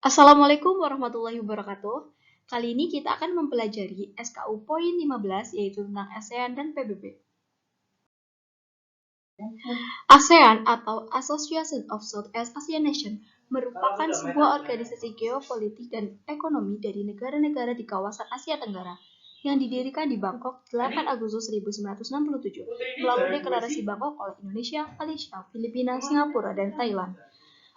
Assalamualaikum warahmatullahi wabarakatuh. Kali ini kita akan mempelajari SKU poin 15 yaitu tentang ASEAN dan PBB. ASEAN atau Association of Southeast Asian Nations merupakan sebuah organisasi geopolitik dan ekonomi dari negara-negara di kawasan Asia Tenggara yang didirikan di Bangkok 8 Agustus 1967 melalui deklarasi Bangkok oleh Indonesia, Malaysia, Filipina, Singapura, dan Thailand.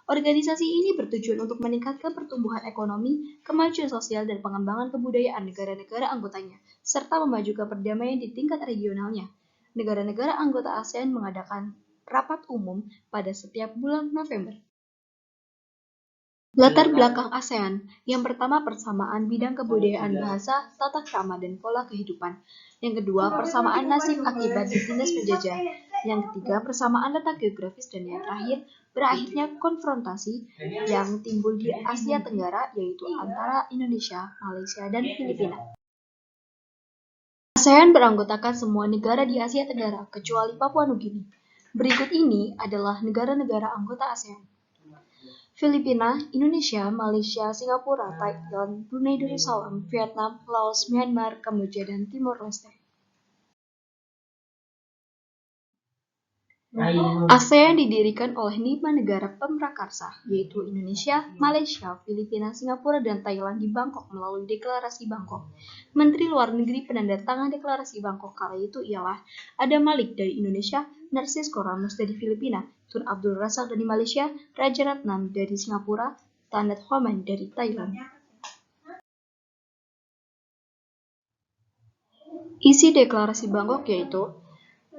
Organisasi ini bertujuan untuk meningkatkan pertumbuhan ekonomi, kemajuan sosial, dan pengembangan kebudayaan negara-negara anggotanya, serta memajukan perdamaian di tingkat regionalnya. Negara-negara anggota ASEAN mengadakan rapat umum pada setiap bulan November. Latar belakang ASEAN, yang pertama persamaan bidang kebudayaan bahasa, tata krama, dan pola kehidupan. Yang kedua, persamaan nasib akibat ditindas penjajah. Yang ketiga, persamaan letak geografis, dan yang terakhir, berakhirnya konfrontasi yang timbul di Asia Tenggara, yaitu antara Indonesia, Malaysia, dan Filipina. ASEAN beranggotakan semua negara di Asia Tenggara, kecuali Papua Nugini. Berikut ini adalah negara-negara anggota ASEAN. Filipina, Indonesia, Malaysia, Singapura, Thailand, Brunei Darussalam, Vietnam, Laos, Myanmar, Kamboja, dan Timor Leste. ASEAN didirikan oleh 5 negara pemrakarsa, yaitu Indonesia, Malaysia, Filipina, Singapura, dan Thailand di Bangkok melalui Deklarasi Bangkok. Menteri Luar Negeri penandatangan Deklarasi Bangkok kala itu ialah Adam Malik dari Indonesia, Narcisco Ramos dari Filipina, Tun Abdul Razak dari Malaysia, Raja Ratnam dari Singapura, Tanat Homan dari Thailand. Isi Deklarasi Bangkok yaitu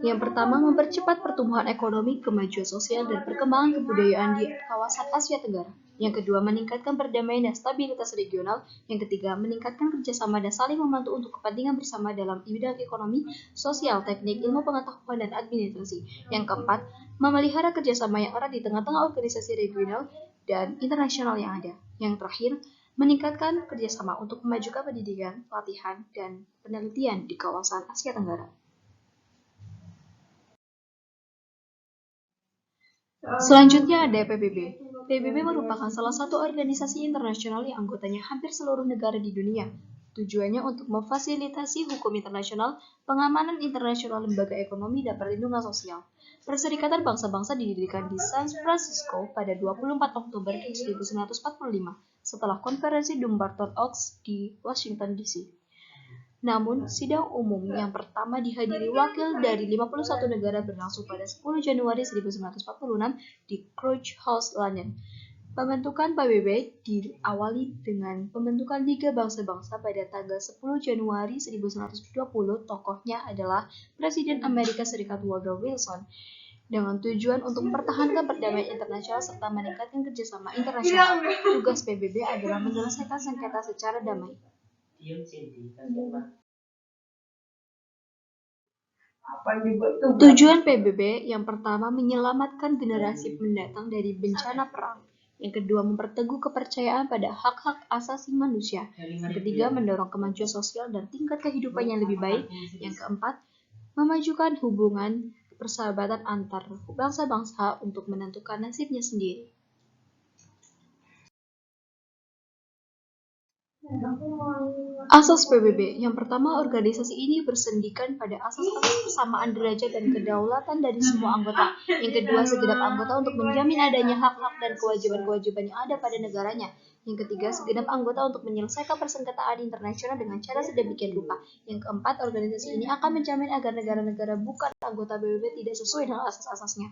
yang pertama, mempercepat pertumbuhan ekonomi, kemajuan sosial, dan perkembangan kebudayaan di kawasan Asia Tenggara. Yang kedua, meningkatkan perdamaian dan stabilitas regional. Yang ketiga, meningkatkan kerjasama dan saling membantu untuk kepentingan bersama dalam bidang ekonomi, sosial, teknik, ilmu pengetahuan, dan administrasi. Yang keempat, memelihara kerjasama yang erat di tengah-tengah organisasi regional dan internasional yang ada. Yang terakhir, meningkatkan kerjasama untuk memajukan pendidikan, pelatihan, dan penelitian di kawasan Asia Tenggara. Selanjutnya ada PBB. PBB merupakan salah satu organisasi internasional yang anggotanya hampir seluruh negara di dunia. Tujuannya untuk memfasilitasi hukum internasional, pengamanan internasional lembaga ekonomi, dan perlindungan sosial. Perserikatan Bangsa-Bangsa didirikan di San Francisco pada 24 Oktober 1945 setelah konferensi Dumbarton Oaks di Washington DC. Namun, sidang umum yang pertama dihadiri wakil dari 51 negara berlangsung pada 10 Januari 1946 di Crouch House, London. Pembentukan PBB diawali dengan pembentukan Liga Bangsa-Bangsa pada tanggal 10 Januari 1920. Tokohnya adalah Presiden Amerika Serikat Woodrow Wilson, dengan tujuan untuk mempertahankan perdamaian internasional serta meningkatkan kerjasama internasional. Tugas PBB adalah menyelesaikan sengketa secara damai. Tujuan PBB yang pertama menyelamatkan generasi mendatang dari bencana perang. Yang kedua memperteguh kepercayaan pada hak-hak asasi manusia. Yang ketiga mendorong kemajuan sosial dan tingkat kehidupan yang lebih baik. Yang keempat memajukan hubungan persahabatan antar bangsa-bangsa untuk menentukan nasibnya sendiri. Asas PBB. Yang pertama, organisasi ini bersendikan pada asas-asas persamaan derajat dan kedaulatan dari semua anggota. Yang kedua, segenap anggota untuk menjamin adanya hak-hak dan kewajiban-kewajiban yang ada pada negaranya. Yang ketiga, segenap anggota untuk menyelesaikan persengketaan internasional dengan cara sedemikian rupa. Yang keempat, organisasi ini akan menjamin agar negara-negara bukan anggota PBB tidak sesuai dengan asas-asasnya.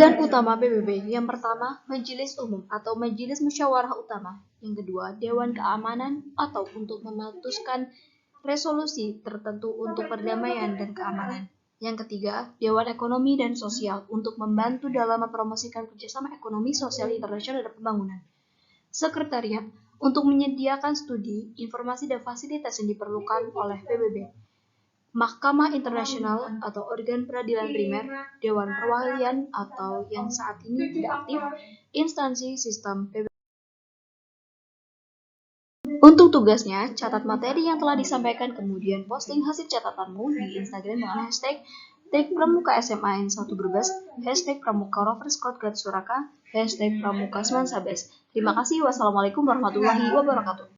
Organ utama PBB. Yang pertama, Majelis Umum atau Majelis Musyawarah Utama. Yang kedua, Dewan Keamanan atau untuk memutuskan resolusi tertentu untuk perdamaian dan keamanan. Yang ketiga, Dewan Ekonomi dan Sosial untuk membantu dalam mempromosikan kerjasama ekonomi, sosial, internasional, dan pembangunan. Sekretariat untuk menyediakan studi, informasi, dan fasilitas yang diperlukan oleh PBB. Mahkamah Internasional atau organ peradilan primer, Dewan Perwakilan atau yang saat ini tidak aktif, instansi sistem PBB. Untuk tugasnya, catat materi yang telah disampaikan, kemudian posting hasil catatanmu di Instagram dengan hashtag #Pramuka SMA N1 Brebes, #Pramuka Rovers Kotgat Suraka, #Pramuka Seman Sabes. Terima kasih. Wassalamualaikum warahmatullahi wabarakatuh.